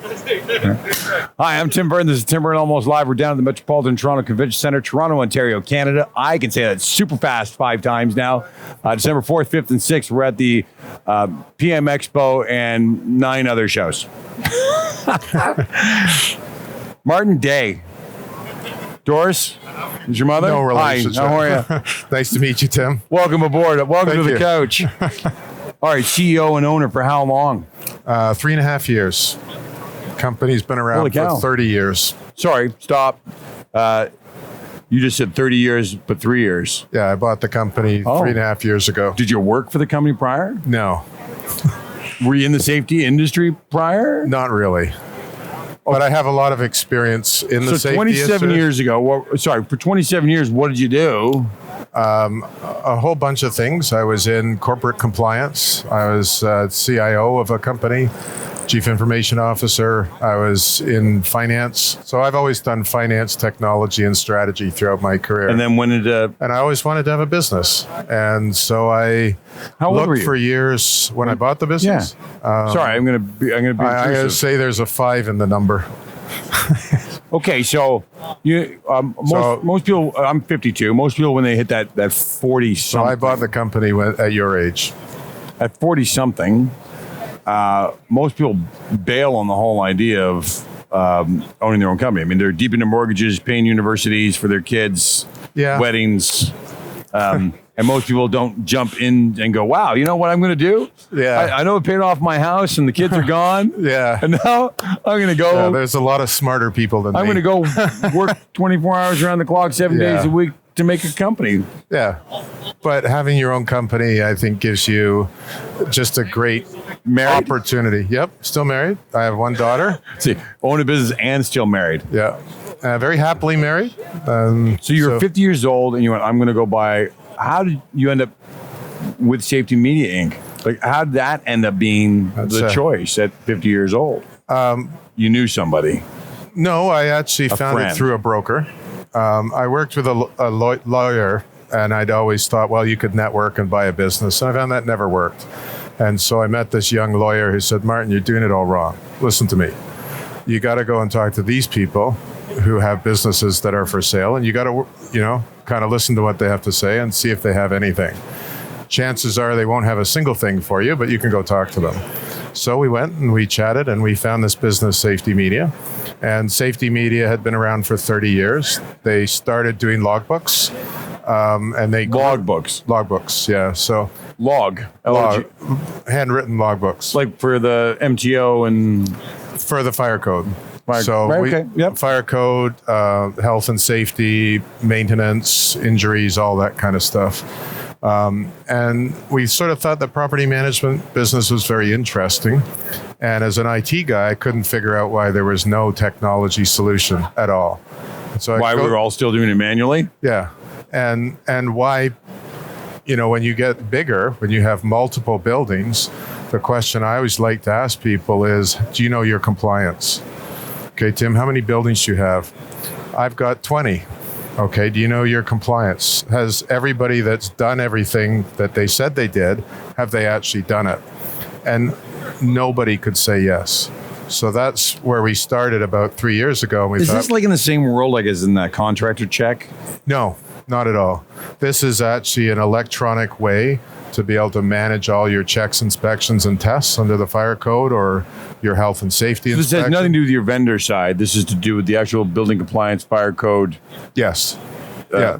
Hi, I'm Tim Byrne. This is Tim Byrne Almost Live. We're down at the Metropolitan Toronto Convention Center, Toronto, Ontario, Canada. I can say that super fast 5 times now. December 4th, 5th, and 6th, we're at the PMExpo and 9 other shows. Martin Day. Doris, is your mother? No relationship. Hi, how are you? Nice to meet you, Tim. Welcome aboard. Welcome Thank to the you. couch. All right, CEO and owner for how long? 3.5 years. Company's been Holy around cow. for 30 years. Sorry, stop. You just said 30 years, but 3 years. Yeah, I bought the company 3.5 years ago. Did you work for the company prior? No, Were you in the safety industry prior? not really. But I have a lot of experience in the So safety 27 industry. years ago, for 27 years, what did you do? A whole bunch of things. I was in corporate compliance. I was CIO of a company, Chief Information Officer. I was in finance. So I've always done finance, technology, and strategy throughout my career. And then when did, And I always wanted to have a business. And so I how old were looked you? for years when I bought the business. Sorry, I'm gonna be I gotta intrusive. say there's a 5 in the number. Okay, so you most people. I'm 52. Most people when they hit that 40 So something. I bought the company at your age. At 40 something, most people bail on the whole idea of owning their own company. I mean, they're deep into mortgages, paying universities for their kids, Yeah. weddings. And most people don't jump in and go, wow, you know what I'm going to do? Yeah. I know I paid off my house and the kids are gone. Yeah. And now I'm going to Yeah, go. there's a lot of smarter people than I'm me. going to go work 24 hours around the clock, 7 Yeah. days a week to make a company. Yeah. But having your own company, I think, gives you just a great opportunity. Yep. Still married. I have 1 daughter. See, own a business and still married. Yeah. Very happily married. So you're 50 years old and you went, I'm going to go buy. How did you end up with Safety Media Inc.? Like, how did that end up being the choice at 50 years old? You knew somebody. No, I actually found friend. it through a broker. I worked with a lawyer, and I'd always thought, well, you could network and buy a business. And I found that never worked. And so I met this young lawyer who said, Martin, you're doing it all wrong. Listen to me. You got to go and talk to these people who have businesses that are for sale, and you got to, kind of listen to what they have to say and see if they have anything. Chances are they won't have a single thing for you, but you can go talk to them. So we went and we chatted and we found this business, Safety Media. And Safety Media had been around for 30 years. They started doing logbooks. And they Logbooks. Logbooks, yeah. So Log. handwritten logbooks. Like for the MTO and For the fire code. Right, okay, yep. Fire code, health and safety, maintenance, injuries, all that kind of stuff. And we sort of thought the property management business was very interesting. And as an IT guy, I couldn't figure out why there was no technology solution at all. So why we're all still doing it manually? Yeah. And why, when you get bigger, when you have multiple buildings, the question I always like to ask people is, do you know your compliance? Okay, Tim, how many buildings do you have? I've got 20. Okay, do you know your compliance? Has everybody that's done everything that they said they did, have they actually done it? And nobody could say yes. So that's where we started about 3 years ago. And we Is thought, this like in the same world like as in that contractor check? no, not at all. This is actually an electronic way to be able to manage all your checks, inspections, and tests under the fire code or your health and safety This inspection. has nothing to do with your vendor side. This is to do with the actual building compliance, fire code Yes.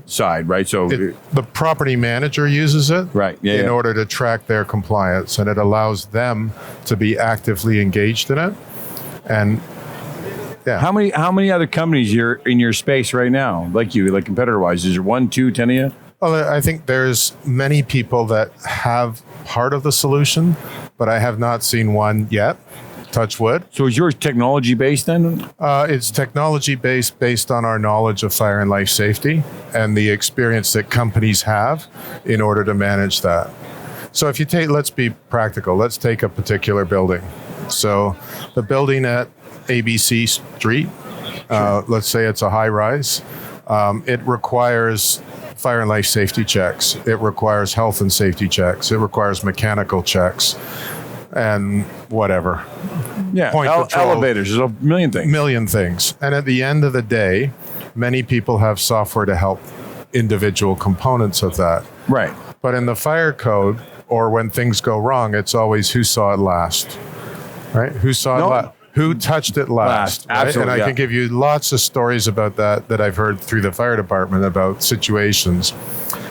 side, right? So The property manager uses it Right, yeah, in yeah. order to track their compliance, and it allows them to be actively engaged in it. And yeah, how many other companies you're in your space right now, like competitor wise? Is there 1, 2, 10 of you? well, I think there's many people that have part of the solution, but I have not seen one yet. Touch wood. So is yours technology based then? It's technology based on our knowledge of fire and life safety and the experience that companies have in order to manage that. So if you take, let's be practical. Let's take a particular building. So the building at ABC Street, let's say it's a high rise. It requires fire and life safety checks. It requires health and safety checks. It requires mechanical checks and whatever. Yeah, point patrol, elevators. There's a million things. million things. And at the end of the day, many people have software to help individual components of that. Right. But in the fire code, or when things go wrong, it's always who saw it last, right? Who saw it last? Who touched it last? Right? Absolutely, and I can give you lots of stories about that I've heard through the fire department about situations.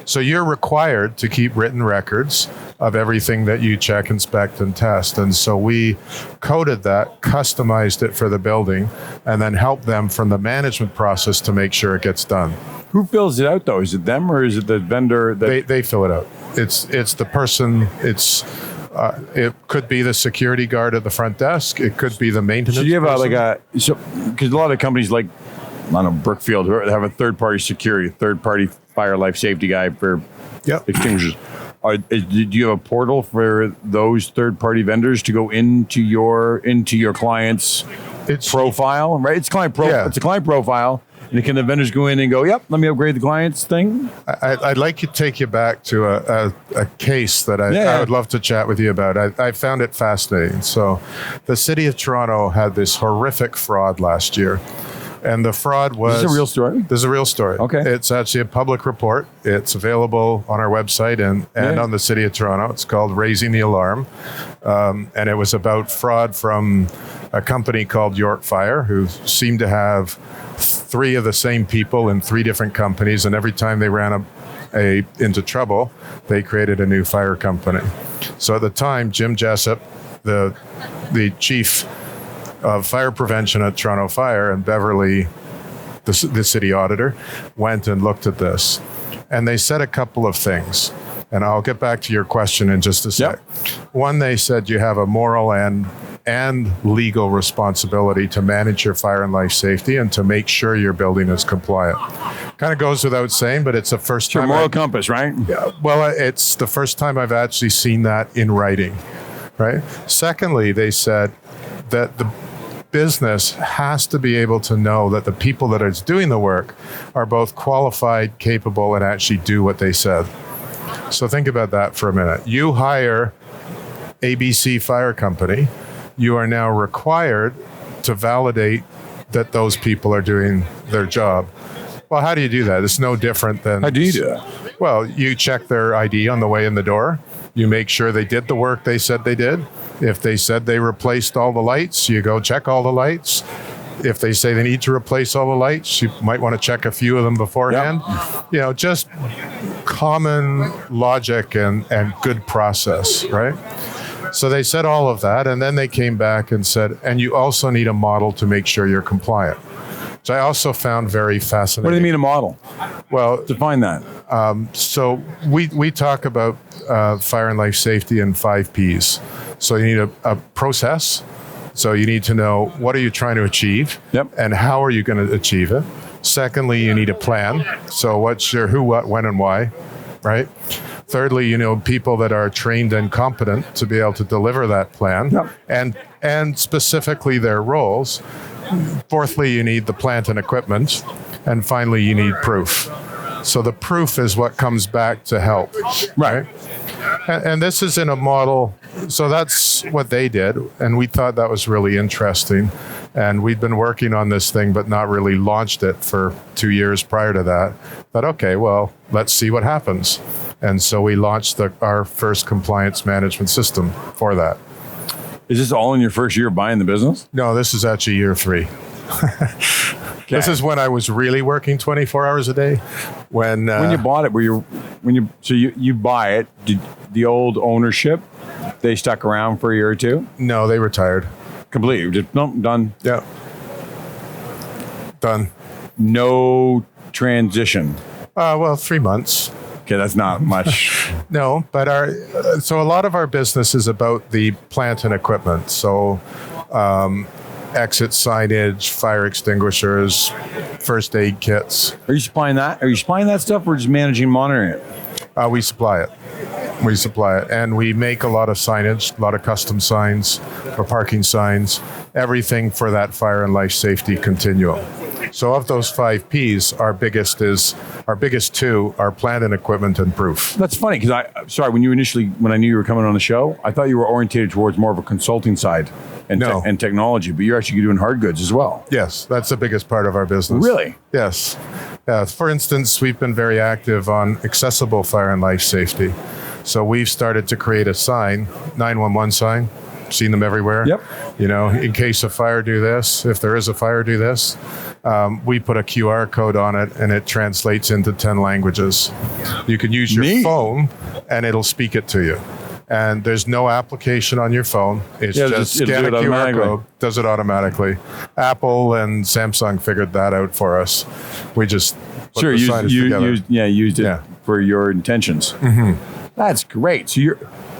So you're required to keep written records of everything that you check, inspect, and test. And so we coded that, customized it for the building, and then helped them from the management process to make sure it gets done. Who fills it out though? Is it them or is it the vendor? They fill it out. It's the person. It could be the security guard at the front desk. It could be the maintenance. So you have person. because a lot of companies like, I don't know, Brookfield, who have a third-party security, third-party fire life safety guy for extinguishers. Do you have a portal for those third-party vendors to go into your client's profile? Right, it's It's a client profile. And can the vendors go in and go, yep, let me upgrade the client's thing? I'd like to take you back to a case that I would love to chat with you about. I found it fascinating. So the city of Toronto had this horrific fraud last year. And the fraud was... Is this a real story? This is a real story. Okay. It's actually a public report. It's available on our website and on the city of Toronto. It's called Raising the Alarm. And it was about fraud from a company called York Fire, who seemed to have 3 of the same people in 3 different companies. And every time they ran into trouble, they created a new fire company. So at the time, Jim Jessup, the chief of fire prevention at Toronto Fire, and Beverly, the city auditor, went and looked at this. And they said a couple of things. And I'll get back to your question in just a sec. One, they said you have a moral and legal responsibility to manage your fire and life safety and to make sure your building is compliant. Kind of goes without saying, but it's the first time. It's your moral compass, right? Yeah. Well, it's the first time I've actually seen that in writing, right? Secondly, they said that the business has to be able to know that the people that are doing the work are both qualified, capable, and actually do what they said. So think about that for a minute. You hire ABC Fire Company. You are now required to validate that those people are doing their job. Well, how do you do that? It's no different than... How do you do that? Well, you check their ID on the way in the door. You make sure they did the work they said they did. If they said they replaced all the lights, you go check all the lights. If they say they need to replace all the lights, you might want to check a few of them beforehand. Yep. Just common logic and good process, right? So they said all of that, and then they came back and said, and you also need a model to make sure you're compliant, which I also found very fascinating. What do you mean a model? Well, define that. So we talk about fire and life safety in 5 Ps. So you need a process. So you need to know what are you trying to achieve, and how are you going to achieve it. Secondly, you need a plan. So what's your who, what, when, and why, right? Thirdly, people that are trained and competent to be able to deliver that plan, and specifically their roles. Fourthly, you need the plant and equipment. And finally, you need proof. So the proof is what comes back to help, right? And this is in a model. So that's what they did. And we thought that was really interesting. And we'd been working on this thing, but not really launched it for 2 years prior to that. But okay, well, let's see what happens. And so we launched our first compliance management system for that. Is this all in your first year of buying the business? No, this is actually year 3. Okay. This is when I was really working 24 hours a day. When you bought it, you buy it, did the old ownership, they stuck around for a year or two? No, they retired. Completely. Just done. Yeah. Done. No transition. Well, 3 months. Okay, that's not much. No, but so a lot of our business is about the plant and equipment. So exit signage, fire extinguishers, first aid kits. Are you supplying that? Are you supplying that stuff or just managing and monitoring it? We supply it. We supply it. And we make a lot of signage, a lot of custom signs for parking signs, everything for that fire and life safety continuum. So of those 5 P's, our biggest two are plant and equipment and proof. That's funny because when I knew you were coming on the show, I thought you were orientated towards more of a consulting side and, No. and technology, but you're actually doing hard goods as well. Yes, that's the biggest part of our business. Really? Yes. For instance, we've been very active on accessible fire and life safety. So we've started to create a sign, 911 sign. Seen them everywhere. Yep. You know, in case of fire, do this. If there is a fire, do this. We put a QR code on it, and it translates into 10 languages. You can use your Neat. phone, and it'll speak it to you. And there's no application on your phone. It's just it'll scan do a it QR automatically. code, does it automatically. Apple and Samsung figured that out for us. We just put Sure, the used signage together. used it Yeah. for your intentions. That's great.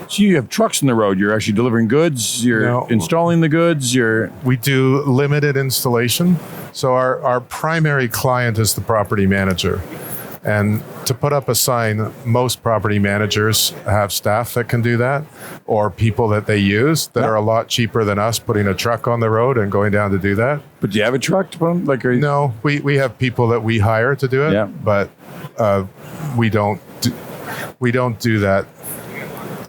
So you have trucks in the road. You're actually delivering goods. You're No. installing the goods. We do limited installation. So our primary client is the property manager. And to put up a sign, most property managers have staff that can do that, or people that they use that are a lot cheaper than us putting a truck on the road and going down to do that. But do you have a truck to put on? No, we have people that we hire to do it, Yeah. but we don't do that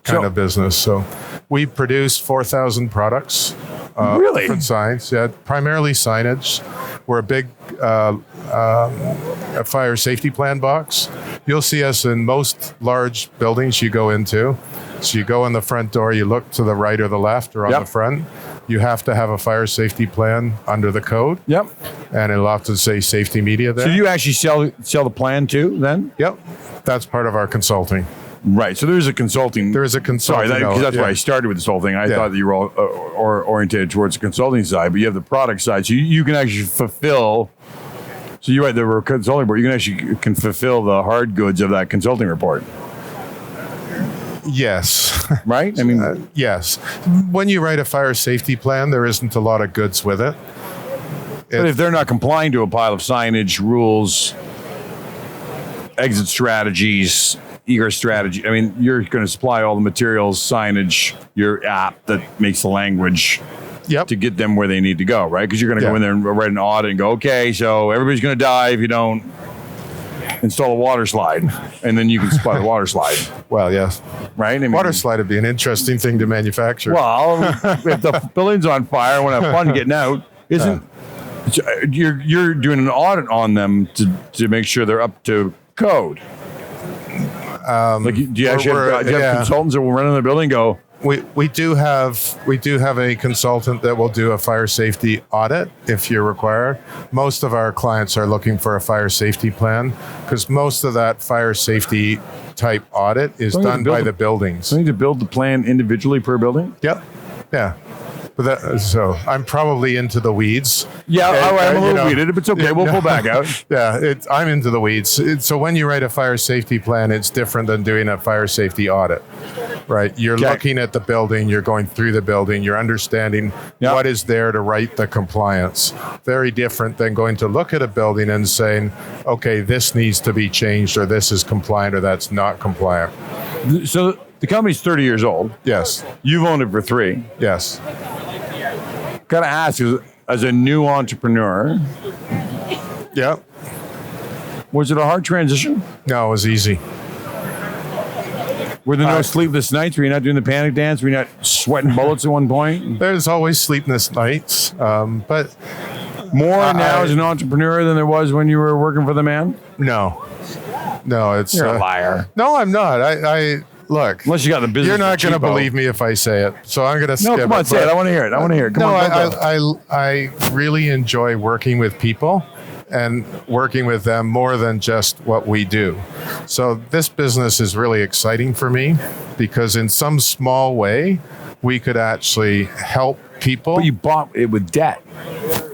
kind of business. So we produce 4,000 products. Really? Different signs, yeah, primarily signage. We're a big a fire safety plan box. You'll see us in most large buildings you go into. So you go in the front door, you look to the right or the left or on Yep. the front. You have to have a fire safety plan under the code. Yep. And it'll often say safety media there. So you actually sell the plan too then? Yep. That's part of our consulting. Right. So there's a consulting. There is a consulting. Sorry, because that's yeah. why I started with this whole thing. I Yeah. thought that you were all oriented towards the consulting side, but you have the product side. So you can actually fulfill. So you're right. There were consulting report. You can fulfill the hard goods of that consulting report, Yes. right? I mean, Yes. When you write a fire safety plan, there isn't a lot of goods with it. but if they're not complying to a pile of signage, rules, exit strategies, egress strategy, I mean, you're going to supply all the materials, signage, your app that makes the language Yep. to get them where they need to go, right? Because you're going to go Yeah. in there and write an audit and go, okay, so everybody's going to die if you don't install a water slide, and then you can supply the water slide, Well, yes. right? I mean, Water slide would be an interesting thing to manufacture. well, if the building's on fire, and want to have fun getting out, you're doing an audit on them to make sure they're up to code. Do you actually have yeah. consultants that will run in the building and go, We do have a consultant that will do a fire safety audit if you're required. Most of our clients are looking for a fire safety plan because most of that fire safety type audit is Don't you have done to build by a- the buildings. I need to build the plan individually per building? Yep. Yeah. But so I'm probably into the weeds. Yeah, I'm a you little know, weeded, but it's okay. We'll pull back out. Yeah, I'm into the weeds. So when you write a fire safety plan, it's different than doing a fire safety audit, right? You're Okay. looking at the building, you're going through the building, you're understanding Yeah. what is there to write the compliance. Very different than going to look at a building and saying, okay, this needs to be changed, or this is compliant, or that's not compliant. So the company's 30 years old. Yes, You've owned it for 3. yes. Got to ask, as a new entrepreneur, Yeah. was it a hard transition? No, it was easy. Were there no sleepless nights? Were you not doing the panic dance? Were you not sweating bullets at one point? There's always sleepless nights, but More now as an entrepreneur than there was when you were working for the man? no, it's You're a liar. No, I'm not. I look. Unless you got the business. You're not for going to cheapo. believe me if I say it, so I'm going to skip No, come on, it. say it. but- I want to hear it. I want to hear it. Come No, on, go. I really enjoy working with people and working with them more than just what we do. So this business is really exciting for me because in some small way, we could actually help people. But you bought it with debt.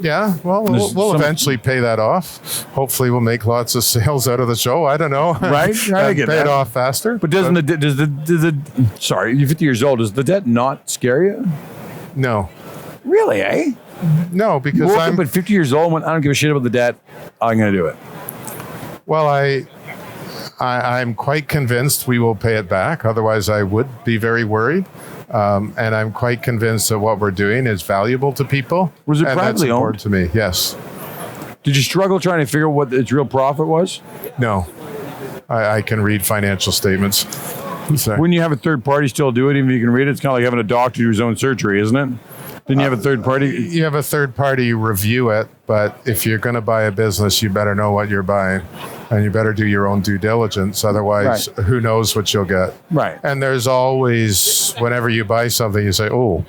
Yeah, well, There's we'll some- eventually pay that off. Hopefully, we'll make lots of sales out of the show. I don't know. Right? I And get pay that. it off faster. But does the sorry, you're 50 years old. Does the debt not scare you? No, Really, eh? no, You because woke I'm up at 50 years old and went, I don't give a shit about the debt. I'm going to do it. well. I'm quite convinced we will pay it back. Otherwise, I would be very worried. And I'm quite convinced that what we're doing is valuable to people. Was it and that's privately owned? important to me? Yes. Did you struggle trying to figure out what its real profit was? No, I can read financial statements. So, Wouldn't you have a third party still do it, even if you can read it? It's kind of like having a doctor do his own surgery, isn't it? Didn't you have a third party? you have a third party review it, but if you're going to buy a business, you better know what you're buying, and you better do your own due diligence. Otherwise, who knows what you'll get? Right. And there's always, whenever you buy something, you say, "Oh,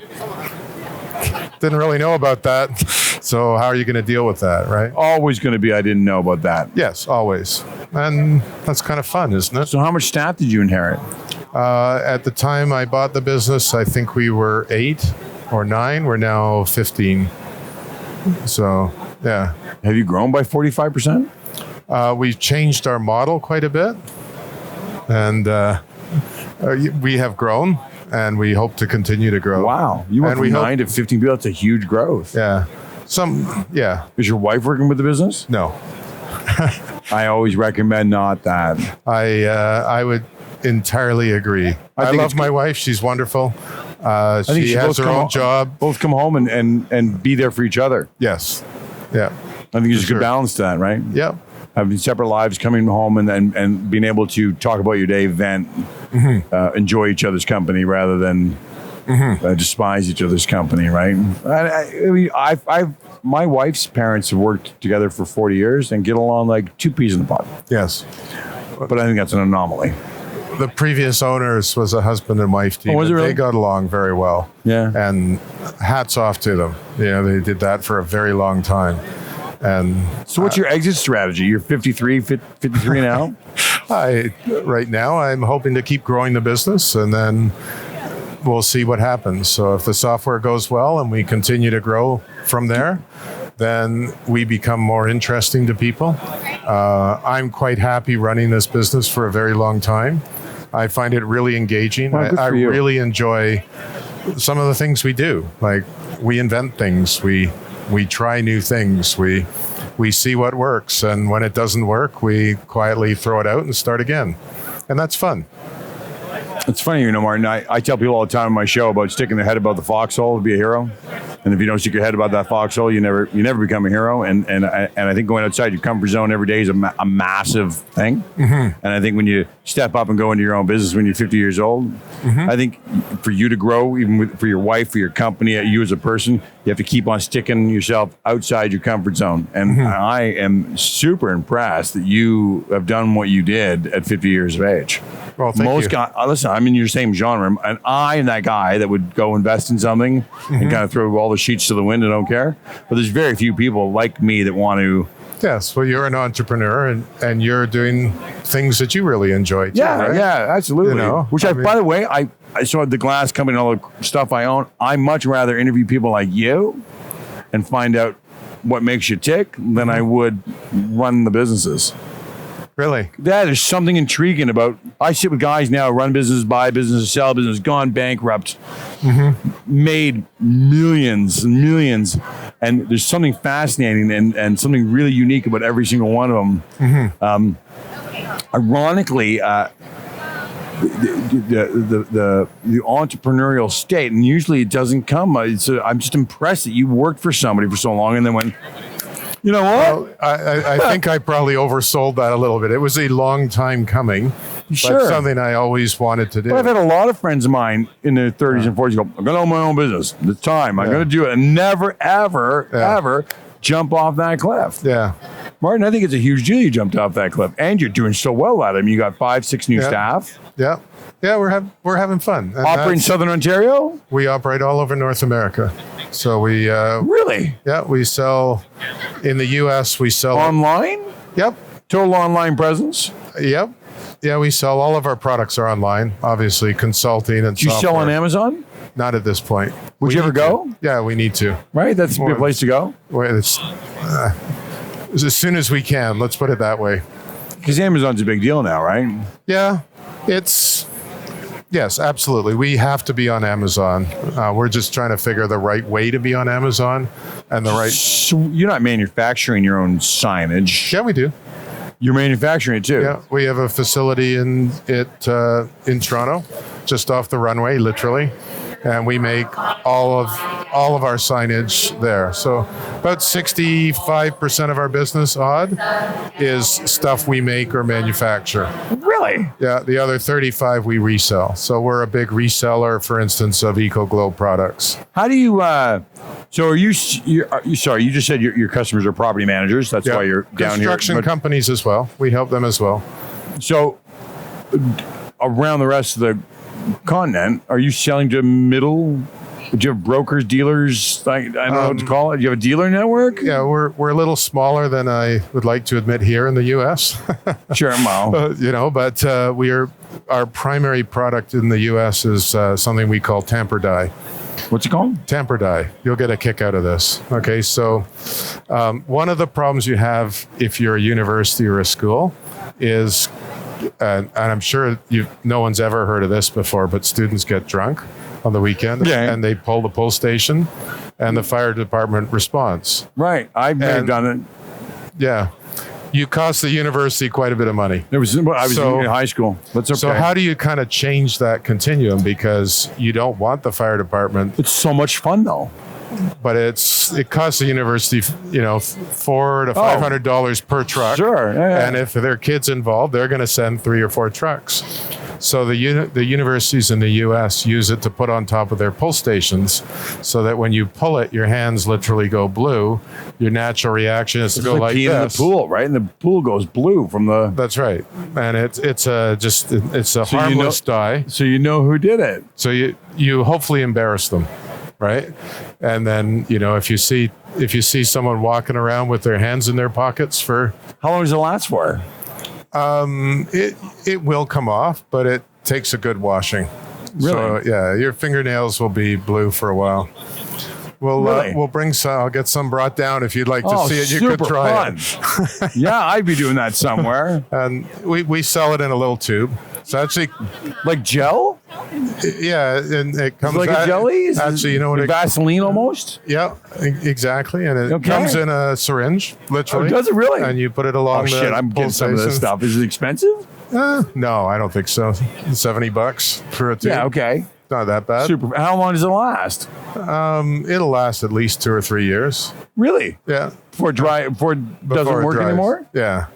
didn't really know about that." So how are you going to deal with that, right? Always going to be, I didn't know about that. Yes, always. And that's kind of fun, isn't it? So how much staff did you inherit? At the time I bought the business, I think we were 8 or 9. We're now 15. So, yeah. Have you grown by 45%? We've changed our model quite a bit. And we have grown, and we hope to continue to grow. Wow. You went And from 9 to 15 people. That's a huge growth. Yeah. Yeah. Is your wife working with the business? No. I always recommend not that. I would entirely agree. I think love it's my wife. She's wonderful. I think She you should has both her own job. Both come home and be there for each other. Yes. Yeah. I think there's a sure. good balance to that, right? Yep. Having separate lives, coming home and being able to talk about your day, vent, enjoy each other's company rather than despise each other's company, right? My wife's parents have worked together for 40 years and get along like two peas in a pod. Yes. But I think that's an anomaly. The previous owners was a husband and wife team. Oh, was it really? They got along very well. Yeah. And hats off to them. They did that for a very long time. And So what's your exit strategy? You're 53 now? right now I'm hoping to keep growing the business, and then we'll see what happens. So if the software goes well and we continue to grow from there, then we become more interesting to people. I'm quite happy running this business for a very long time. I find it really engaging. Well, good I for you. really enjoy some of the things we do. Like, we invent things, we try new things, we see what works, and when it doesn't work, we quietly throw it out and start again. And that's fun. It's funny, Martin. I tell people all the time on my show about sticking their head above the foxhole to be a hero. And if you don't stick your head above that foxhole, you never become a hero. And I think going outside your comfort zone every day is a massive thing. And I think when you step up and go into your own business when you're 50 years old, I think for you to grow, even for your wife, for your company, you as a person, you have to keep on sticking yourself outside your comfort zone. And I am super impressed that you have done what you did at 50 years of age. Well, thank Most you. guys, listen, I'm in your same genre, and I am that guy that would go invest in something and kind of throw all the sheets to the wind and don't care. But there's very few people like me that want to. Yes, well, you're an entrepreneur, and you're doing things that you really enjoy too, right? Yeah, absolutely. Which by the way, I saw the glass company and all the stuff I own. I much rather interview people like you and find out what makes you tick than I would run the businesses. Really? That is something intriguing about. I sit with guys now, run businesses, buy businesses, sell businesses, gone bankrupt, made millions and millions, and there's something fascinating and something really unique about every single one of them. Ironically, the entrepreneurial state, and usually it doesn't come. I'm just impressed that you worked for somebody for so long and then went, you know what? Well, I think I probably oversold that a little bit. It was a long time coming, Sure. but something I always wanted to do. But I've had a lot of friends of mine in their 30s and 40s go, I'm going to own my own business. It's time. I'm going to do it. And never, ever jump off that cliff. Yeah. Martin, I think it's a huge deal you jumped off that cliff. And you're doing so well at it. I mean, you got 5-6 new staff. Yeah. Yeah, we're having fun. And Operate in Southern Ontario? we operate all over North America. So we Really? we sell in the US, we sell Online? Yep. Total online presence? Yep. Yeah, we sell all of our products are online, obviously consulting and Do you software. sell on Amazon? Not at this point. Would We you ever need to. go? Yeah, we need to. Right? That's a good place to go. Well, it's, as soon as we can, let's put it that way. Because Amazon's a big deal now, right? Yeah, yes, absolutely. We have to be on Amazon. We're just trying to figure the right way to be on Amazon and the right. So you're not manufacturing your own signage. Yeah, we do. You're manufacturing it too. Yeah, we have a facility in Toronto, just off the runway, literally. and we make all of our signage there. So about 65% of our business, odd, is stuff we make or manufacture. Really? Yeah, the other 35 we resell. So we're a big reseller, for instance, of EcoGlow products. How do you? So are you? Sorry, you just said your customers are property managers. That's why you're down here. Construction companies as well. We help them as well. So around the rest of the continent, are you selling to middle? Do you have brokers, dealers? I don't know what to call it. Do you have a dealer network? Yeah, we're a little smaller than I would like to admit here in the U.S. Sure, well, but our primary product in the U.S. is something we call tamper dye. What's it called? Tamper dye. You'll get a kick out of this. Okay, so one of the problems you have if you're a university or a school is, and I'm sure no one's ever heard of this before, but students get drunk on the weekend and they pull the pull station and the fire department responds. Right. I've done it. Yeah. You cost the university quite a bit of money. I was in high school. That's okay. So how do you kind of change that continuum? Because you don't want the fire department. It's so much fun though. But it costs the university, $400 to $500 per truck. Sure. Yeah. And if there are kids involved, they're going to send 3 or 4 trucks. So the universities in the U.S. use it to put on top of their pull stations, so that when you pull it, your hands literally go blue. Your natural reaction is to go like this. In the pool, right? And the pool goes blue from the. That's right, and it's a harmless dye. So you know who did it. So you hopefully embarrass them, right? And then if you see someone walking around with their hands in their pockets for how long does it last for? It will come off, but it takes a good washing. Really? So yeah, your fingernails will be blue for a while. We'll bring some. I'll get some brought down if you'd like to see it. You could try it. Yeah, I'd be doing that somewhere. And we sell it in a little tube. It's actually like gel. Yeah, and it comes like a jelly. Actually, you know what? Vaseline almost. Yeah, exactly. And it comes in a syringe, literally. Oh, does it really? And you put it along. Oh shit! I'm getting some of this stuff. Is it expensive? No, I don't think so. $70 for a tube. Yeah. Okay. Not that bad. Super. How long does it last? It'll last at least 2 or 3 years. Really? Yeah. Before it doesn't work anymore? Yeah.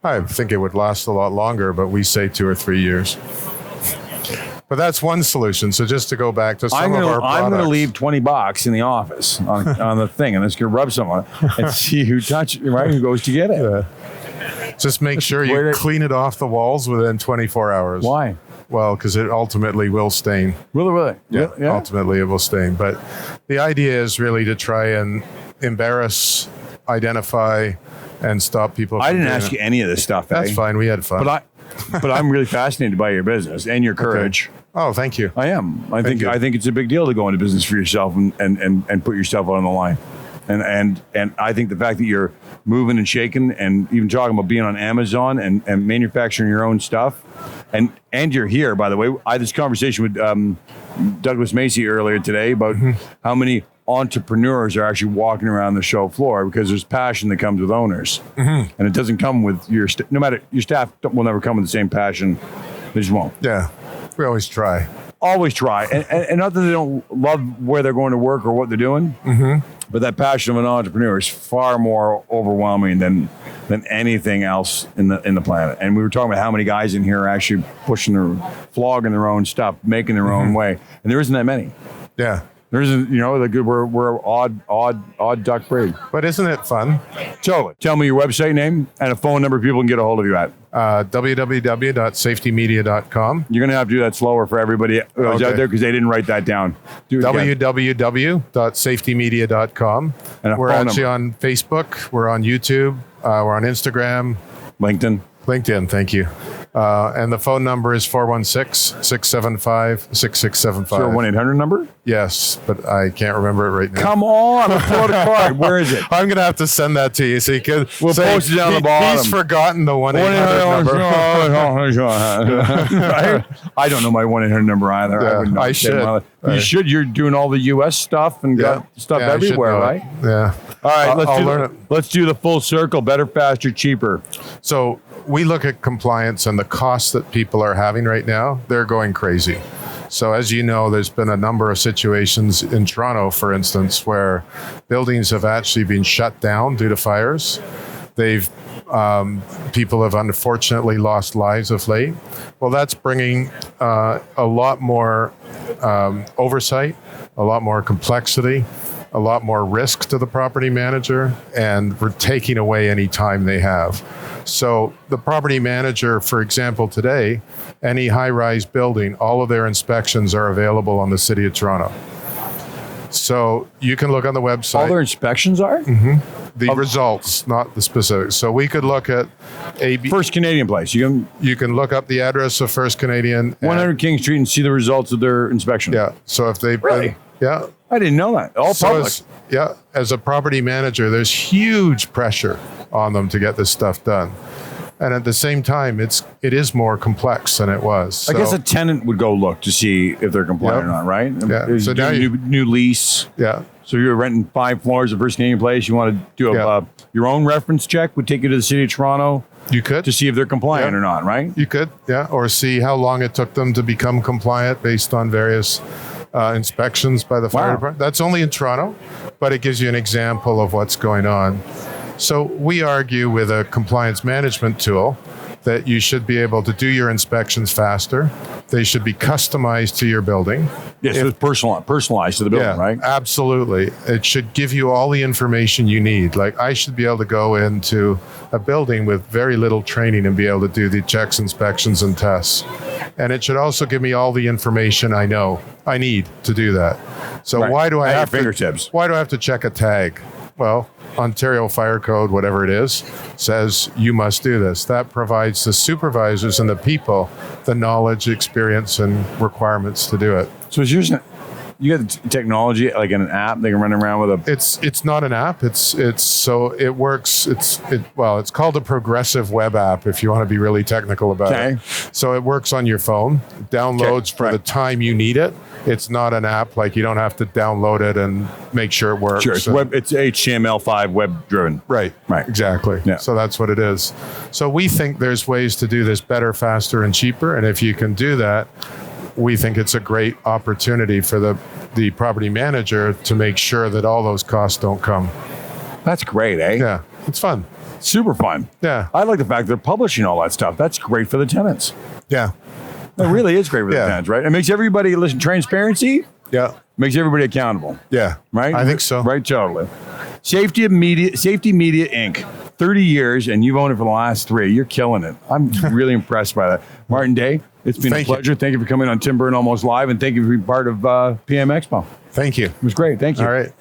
I think it would last a lot longer, but we say 2 or 3 years. But that's one solution. So just to go back to some of our products. I'm going to leave $20 in the office on the thing, and it's going to rub someone and see who touched it, right? Who goes to get it? Yeah. Just make sure you clean it off the walls within 24 hours. Why? Well, because it ultimately will stain. Will it really? Yeah. Ultimately, it will stain. But the idea is really to try and embarrass, identify, and stop people. I didn't ask you any of this stuff. That's fine. We had fun. But I'm really fascinated by your business and your courage. Okay. Oh, thank you. I am. I think it's a big deal to go into business for yourself and put yourself out on the line. And I think the fact that you're moving and shaking and even talking about being on Amazon and manufacturing your own stuff, and you're here, by the way. I had this conversation with Douglas Macy earlier today about how many entrepreneurs are actually walking around the show floor because there's passion that comes with owners, and it doesn't come with no matter your staff will never come with the same passion. They just won't. Yeah, we always try. Always try, and not that they don't love where they're going to work or what they're doing, but that passion of an entrepreneur is far more overwhelming than anything else in the planet. And we were talking about how many guys in here are actually flogging their own stuff, making their own way, and there isn't that many. Yeah. There isn't, we're odd duck breed. But isn't it fun? Totally. Tell me your website name and a phone number people can get a hold of you at. www.safetymedia.com. You're going to have to do that slower for everybody who's out there because they didn't write that down. www.safetymedia.com. We're actually on Facebook. We're on YouTube. We're on Instagram. LinkedIn, thank you. And the phone number is 416-675-6675. Is there a 1-800 number? Yes, but I can't remember it right now. Come on, I'll pull out a card. Where is it? I'm going to have to send that to you so you can we'll post it down the bottom. He's forgotten the 1-800 number. I don't know my 1-800 number either. Yeah, I should. You should. You're doing all the U.S. stuff and got stuff everywhere, right? Yeah. All right, let's do the full circle. Better, faster, cheaper. So we look at compliance and the costs that people are having right now. They're going crazy. So as you know, there's been a number of situations in Toronto, for instance, where buildings have actually been shut down due to fires. People have unfortunately lost lives of late. Well, that's bringing a lot more oversight, a lot more complexity, a lot more risk to the property manager, and we're taking away any time they have. So the property manager, for example, today, any high-rise building, all of their inspections are available on the City of Toronto. So you can look on the website. All their inspections are? The results, not the specifics. So we could look at First Canadian place. You can look up the address of First Canadian. can 100 King Street and see the results of their inspection. Yeah. So if they've Really? yeah. I didn't know that. All public. As a property manager, there's huge pressure on them to get this stuff done. And at the same time, it is more complex than it was. I guess a tenant would go look to see if they're compliant or not, right? Yeah. So now new lease. Yeah. So you're renting 5 floors of First Canadian Place. You want to do your own reference check. Would take you to the City of Toronto. You could. To see if they're compliant or not, right? You could, yeah. Or see how long it took them to become compliant based on various inspections by the fire department. That's only in Toronto, but it gives you an example of what's going on. So we argue with a compliance management tool that you should be able to do your inspections faster. They should be customized to your building. Yes, so it's personalized to the building, right? Absolutely. It should give you all the information you need. Like I should be able to go into a building with very little training and be able to do the checks, inspections, and tests. And it should also give me all the information I need to do that. So why do I have to check a tag? Well, Ontario Fire Code, whatever it is, says you must do this. That provides the supervisors and the people the knowledge, experience, and requirements to do it. So it's yours. You got the technology like in an app they can run around with a. It's not an app. It's so it works. It's called a progressive web app if you want to be really technical about it. So it works on your phone. Downloads for the time you need it. It's not an app, like you don't have to download it and make sure it works. Sure, it's HTML5 web driven. Right, exactly. Yeah. So that's what it is. So we think there's ways to do this better, faster, and cheaper. And if you can do that, we think it's a great opportunity for the property manager to make sure that all those costs don't come. That's great, eh? Yeah, it's fun. Super fun. Yeah. I like the fact they're publishing all that stuff. That's great for the tenants. Yeah. It really is great for the tenants, right? It makes everybody, transparency. Yeah. Makes everybody accountable. Yeah. Right? I think so. Right, totally. Safety Media Inc. 30 years, and you've owned it for the last 3. You're killing it. I'm really impressed by that. Martin Day, it's been a pleasure. Thank you for coming on Tim Byrne Almost Live, and thank you for being part of PMExpo. Thank you. It was great. Thank you. All right.